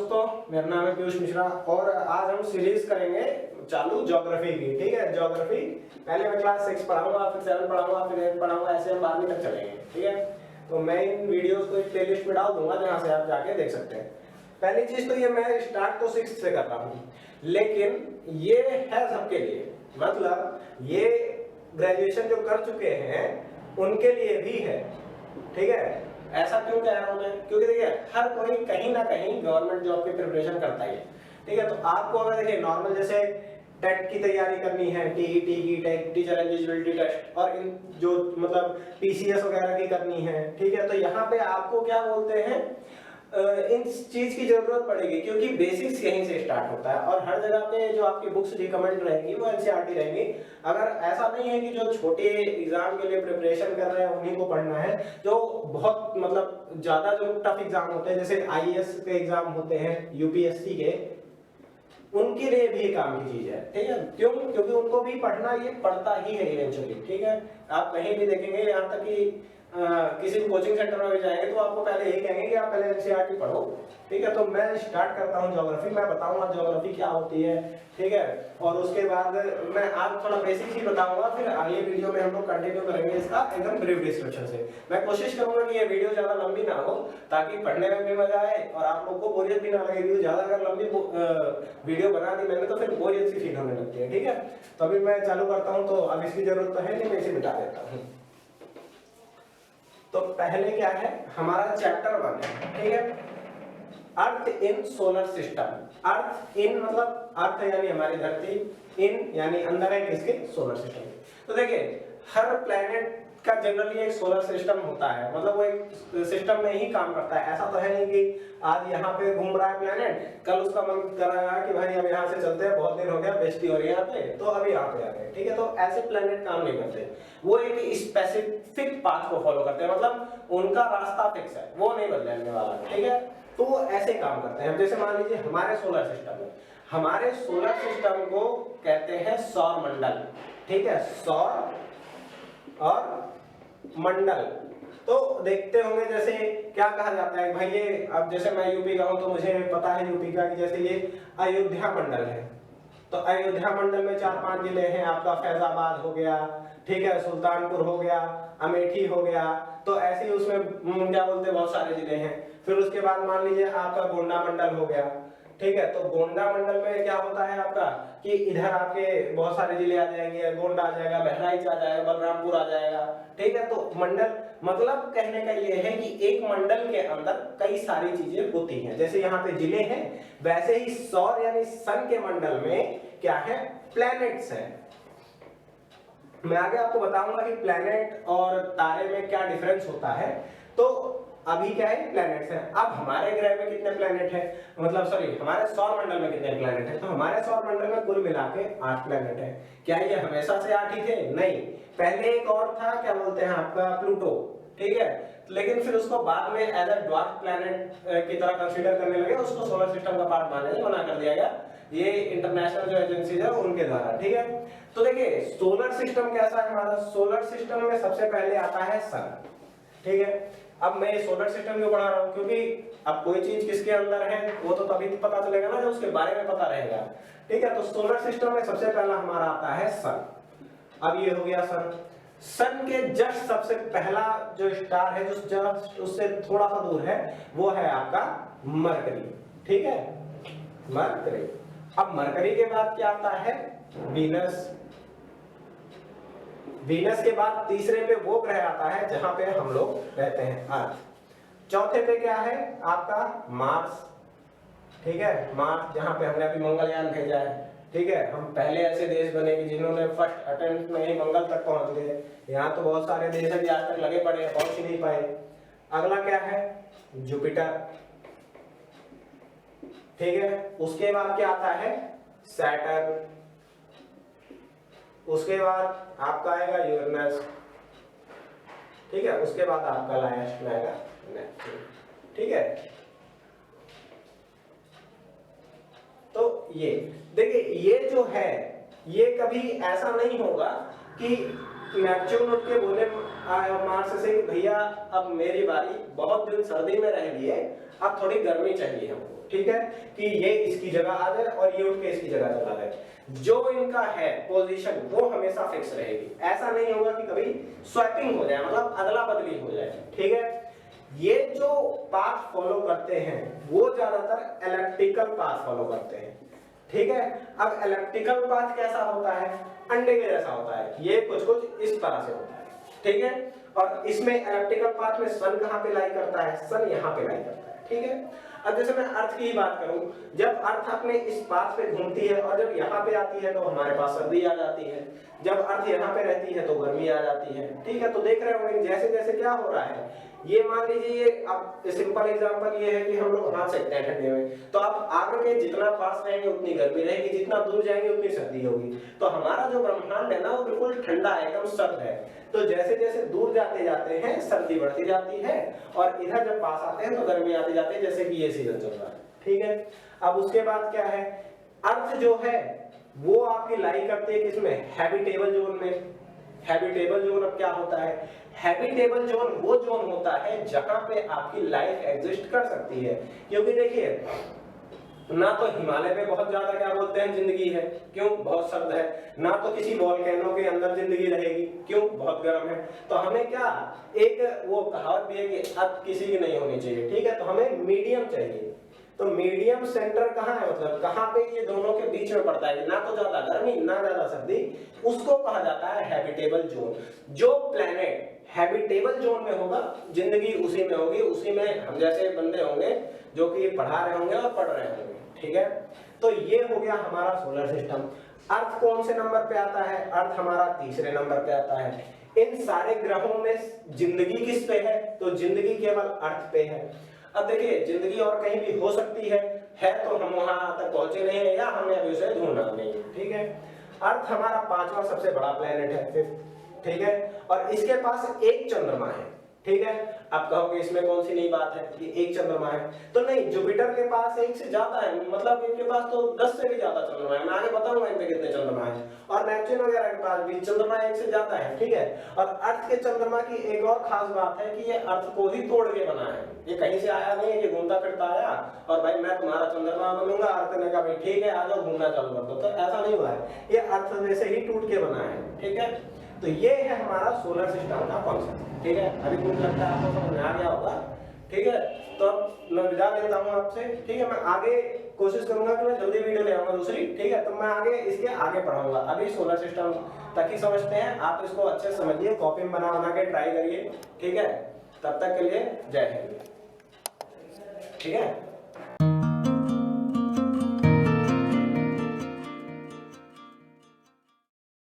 दोस्तों, मेरा नाम है पीयूष मिश्रा और आज हम सीरीज करेंगे चालू ज्योग्राफी की। ठीक है, ज्योग्राफी पहले मैं क्लास 6 पढ़ाऊंगा, फिर 7 पढ़ाऊंगा, फिर 8 पढ़ाऊंगा, ऐसे हम 12वीं तक चलेंगे। ठीक है, तो मैं इन वीडियोस को एक प्लेलिस्ट में डाल दूंगा जहां से आप जाके देख सकते हैं। पहली चीज तो ये, मैं स्टार्ट तो 6 से कर रहा हूँ, लेकिन ये है सबके लिए, मतलब ये ग्रेजुएशन जो कर चुके हैं उनके लिए भी है। ठीक है, ऐसा क्यों कह रहा हूं मैं, क्योंकि देखिए हर कोई कहीं ना कहीं गवर्नमेंट जॉब की प्रिपरेशन करता ही है। ठीक है, तो आपको अगर देखिए नॉर्मल जैसे टेट की तैयारी करनी है, टीईटी की, टीचर एलिजिबिलिटी टेस्ट, और इन जो मतलब पीसीएस वगैरह की करनी है, ठीक है, तो यहाँ पे आपको क्या बोलते हैं, इन चीज की जरूरत पड़ेगी, क्योंकि बेसिक्स यहीं से स्टार्ट होता है। और हर जगह पे जो आपकी बुक्स रिकमेंड रहेंगी वो एनसीईआरटी रहेंगी। अगर ऐसा नहीं है कि जो छोटे एग्जाम के लिए प्रिपरेशन कर रहे हैं उन्हीं को पढ़ना है, जो बहुत मतलब ज्यादा जो टफ एग्जाम होते हैं, जैसे आईएएस के एग्जाम होते हैं, यूपीएससी के, उनके लिए भी काम की चीज है। ठीक है, क्यों? क्योंकि उनको भी पढ़ना ये पड़ता ही है इवेंचुअली। ठीक है, आप कहीं भी देखेंगे, यहाँ तक कि किसी भी कोचिंग सेंटर में भी जाएंगे तो आपको पहले यही कहेंगे कि आप पहले एनसीईआरटी पढ़ो। ठीक है, तो मैं स्टार्ट करता हूँ ज्योग्राफी। मैं बताऊंगा ज्योग्राफी क्या होती है, ठीक है, और उसके बाद मैं आज थोड़ा बेसिक्स ही बताऊंगा, फिर अगले वीडियो में हम लोग कंटिन्यू करेंगे इसका एकदम ब्रीफ डिस्क्रिप्शन से। मैं कोशिश करूंगा कि ये वीडियो ज्यादा लंबी ना हो, ताकि पढ़ने में भी मजा आए और आप लोग को बोरियत भी ना लगे। वीडियो ज्यादा अगर लंबी वीडियो बना दी मैंने तो फिर बोरियत सी फील होने लगती है। ठीक है, तो अभी मैं चालू करता हूँ। तो अब इसकी जरूरत तो है नहीं, मैं इसे मिटा देता हूँ। तो पहले क्या है, हमारा चैप्टर 1 है। ठीक है, अर्थ इन सोलर सिस्टम। अर्थ इन मतलब अर्थ यानी हमारी धरती, इन यानी अंदर है किसके, सोलर सिस्टम। तो देखिए हर प्लेनेट का जनरली एक सोलर सिस्टम होता है, मतलब वो एक सिस्टम में ही काम करता है। ऐसा तो है नहीं कि आज यहाँ पे घूम रहा है प्लेनेट, कल उसका मन कर रहा है कि भाई अब यहाँ से चलते हैं, बहुत दिन हो गया, बेइज्जती हो रही है यहाँ पे, तो अभी यहाँ पे आ गए। ठीक है, तो ऐसे प्लेनेट काम नहीं करते, वो एक स्पेसिफिक पाथ को फॉलो करते हैं, मतलब उनका रास्ता फिक्स है, वो नहीं बदलने वाला। ठीक है, तो वो ऐसे काम करते हैं। जैसे मान लीजिए हमारे सोलर सिस्टम में, हमारे सोलर सिस्टम को कहते हैं सौर मंडल। ठीक है, सौर और मंडल। तो देखते होंगे जैसे क्या कहा जाता है भाई, ये अब जैसे मैं यूपी का हूं तो मुझे पता है यूपी का कि जैसे ये अयोध्या मंडल है। तो अयोध्या मंडल में 4-5 जिले हैं, आपका फैजाबाद हो गया, ठीक है, सुल्तानपुर हो गया, अमेठी हो गया, तो ऐसे ही उसमें क्या बोलते हैं, बहुत सारे जिले हैं। फिर उसके बाद मान लीजिए आपका गोंडा मंडल हो गया। ठीक है, तो गोंडा मंडल में क्या होता है आपका कि इधर आपके बहुत सारे जिले आ जाएंगे, गोंडा आ जाएगा, बहराइच आ जाएगा, बलरामपुर आ जाएगा। ठीक है, तो मंडल मतलब कहने का ये है कि एक मंडल के अंदर कई सारी चीजें होती हैं। जैसे यहाँ पे जिले हैं, वैसे ही सौर यानी सन के मंडल में क्या है, प्लैनेट्स हैं। मैं आगे आपको बताऊंगा कि प्लैनेट और तारे में क्या डिफरेंस होता है। तो अभी क्या है, प्लैनेट्स हैं। अब हमारे ग्रह में कितने प्लैनेट हैं, मतलब सॉरी हमारे सौर मंडल में कितने प्लैनेट हैं, तो हमारे सौर मंडल में कुल मिला के 8 प्लैनेट हैं। क्या ये हमेशा से 8 ही थे? नहीं, पहले एक और था, क्या बोलते हैं आपका, प्लूटो। ठीक है, लेकिन फिर उसको बाद में एज अ ड्वार्फ प्लैनेट की तरह कंसीडर करने लगे, उसको सोलर सिस्टम का पार्ट मानने से मना कर दिया गया, ये इंटरनेशनल जो एजेंसीज है उनके द्वारा। ठीक है, तो देखिए सोलर सिस्टम कैसा है हमारा, सोलर सिस्टम में सबसे पहले आता है सन। ठीक है, अब मैं सोलर सिस्टम क्यों पढ़ा रहा हूं, क्योंकि अब कोई चीज किसके अंदर है वो तो तभी पता चलेगा ना जब उसके बारे में पता रहेगा। ठीक है, तो सोलर सिस्टम में सबसे पहला हमारा आता है सन। अब ये हो गया सन। सन के जस्ट सबसे पहला जो स्टार है, जो जस्ट उससे थोड़ा सा दूर है, वो है आपका मरकरी। ठीक है, मरकरी। अब मरकरी के बाद क्या आता है, वीनस। वीनस के बाद तीसरे पे वो ग्रह आता है जहां पे हम लोग रहते हैं, अर्थ। चौथे पे क्या है आपका, मार्स। ठीक है, मार्स, जहां पे हमने अभी मंगलयान भेजा है। ठीक है, हम पहले ऐसे देश बने कि जिन्होंने फर्स्ट अटेम्प्ट में ही मंगल तक पहुंच गए। यहाँ तो बहुत सारे देश अभी आज तक लगे पड़े हैं, पहुंच ही नहीं पाए। अगला क्या है, जुपिटर। ठीक है, उसके बाद क्या आता है, सैटर्न। उसके बाद आपका आएगा यूरेनस। ठीक है, उसके बाद आपका लास्ट में आएगा नेपच्यून। ठीक है, तो ये देखिए, ये जो है ये कभी ऐसा नहीं होगा कि नेपच्यून उठ के बोले मार्स से कि भैया अब मेरी बारी, बहुत दिन सर्दी में रह लिए, अब थोड़ी गर्मी चाहिए हमको। ठीक है, कि ये इसकी जगह आ जाए और ये उठ के इसकी जगह चला जाए। जो इनका है पोजीशन वो हमेशा फिक्स रहेगी, ऐसा नहीं होगा कि कभी स्वैपिंग हो जाए, मतलब अदला बदली हो जाए। ठीक है, ये जो पाथ फॉलो करते हैं वो ज्यादातर इलेक्ट्रिकल पाथ फॉलो करते हैं। ठीक है, अब इलेक्ट्रिकल पाथ कैसा होता है, अंडे के जैसा होता है, ये कुछ कुछ इस तरह से होता है। ठीक है, और इसमें इलेक्ट्रिकल पाथ में सन कहां पे लाई करता है, सन यहां पे लाई करता है। ठीक है, अब जैसे मैं अर्थ की बात करूं, जब अर्थ अपने इस पाथ पे घूमती है और जब यहाँ पे आती है तो हमारे पास सर्दी आ जाती है, जब अर्थ यहाँ पे रहती है तो गर्मी आ जाती है। ठीक है, तो देख रहे होंगे जैसे जैसे क्या हो रहा है, ये मान लीजिए ये अब सिंपल एग्जांपल ये है कि हम लोग हाथ सेकते हैं ठंडे में, तो आप आग के जितना पास रहेंगे उतनी गर्मी रहेगी, जितना दूर जाएंगे उतनी सर्दी होगी। तो हमारा जो ब्रह्मांड है ना वो बिल्कुल ठंडा है, एकदम सर्द है। तो जैसे जैसे दूर जाते जाते हैं सर्दी बढ़ती जाती है और इधर जब पास आते हैं तो गर्मी आती जाती है, जैसे कि ये सीजन चल रहा है। ठीक है, अब उसके बाद क्या है, अर्थ जो है वो आपकी लाई करती है किसमें, हैबिटेबल जोन में। हैबिटेबल जोन अब क्या होता है, हैबिटेबल जोन वो जोन होता है जहां पे आपकी लाइफ एग्जिस्ट कर सकती है। क्योंकि देखिए ना तो हिमालय में बहुत ज्यादा क्या बोलते हैं जिंदगी है, क्यों, बहुत सर्द है, ना तो किसी वोल्केनो के अंदर जिंदगी रहेगी, क्यों, बहुत गर्म है। तो हमें क्या, एक वो कहावत भी है कि अब किसी की नहीं होनी चाहिए। ठीक है, तो हमें मीडियम चाहिए। तो मीडियम सेंटर कहाँ है, मतलब कहाँ पे ये दोनों के बीच में पड़ता है, ना तो ज्यादा गर्मी ना ज्यादा सर्दी, उसको कहा जाता है हैबिटेबल जोन। जो प्लेनेट हैबिटेबल जोन में होगा जिंदगी उसी में होगी, उसी में हम जैसे बंदे होंगे जो कि पढ़ा रहे होंगे और पढ़ रहे होंगे। ठीक है, तो ये हो गया हमारा सोलर सिस्टम। अर्थ कौन से नंबर पे आता है, अर्थ हमारा तीसरे नंबर पे आता है। इन सारे ग्रहों में जिंदगी किस पे है, तो जिंदगी केवल अर्थ पे है। अब देखिए जिंदगी और कहीं भी हो सकती है तो हम वहां तक पहुंचे नहीं है या हमने अभी उसे ढूंढा नहीं है। ठीक है, अर्थ हमारा पांचवा सबसे बड़ा प्लेनेट है, फिफ्थ। ठीक है, और इसके पास एक चंद्रमा है। ठीक है, आप कहोगे इसमें कौन सी नई बात है कि एक चंद्रमा है, तो नहीं, जुपिटर के पास एक से ज्यादा है, मतलब इनके पास तो 10 से भी ज्यादा चंद्रमा है। मैं आगे बताऊंगा इन पे कितने चंद्रमा है। और नेपच्यून वगैरह के पास भी चंद्रमा एक से ज्यादा है। ठीक है, और अर्थ के चंद्रमा की एक और खास बात है कि ये अर्थ को ही तोड़ के बना है, ये कहीं से आया नहीं है कि घूमता फिरता आया और भाई मैं तुम्हारा चंद्रमा बनूंगा, अर्थ ने कहा भाई ठीक है आ जाओ घूमना चालू कर दो, तो ऐसा नहीं हुआ है, ये अर्थ में से ही टूट के बना है। ठीक है, तो ये है हमारा सोलर सिस्टम का कॉन्सेप्ट। ठीक है, अभी मुझे लगता है आपको समझ में आ गया होगा। ठीक है, तो अब मैं विदा लेता हूँ आपसे। ठीक है, मैं आगे कोशिश करूंगा कि मैं जल्दी वीडियो ले आऊंगा दूसरी। ठीक है, तो मैं आगे इसके आगे पढ़ाऊंगा, अभी सोलर सिस्टम तक ही समझते हैं। आप इसको अच्छे से समझिए, कॉपी में बना बना के ट्राई करिए। ठीक है, तब तक के लिए जय हिंद। ठीक है।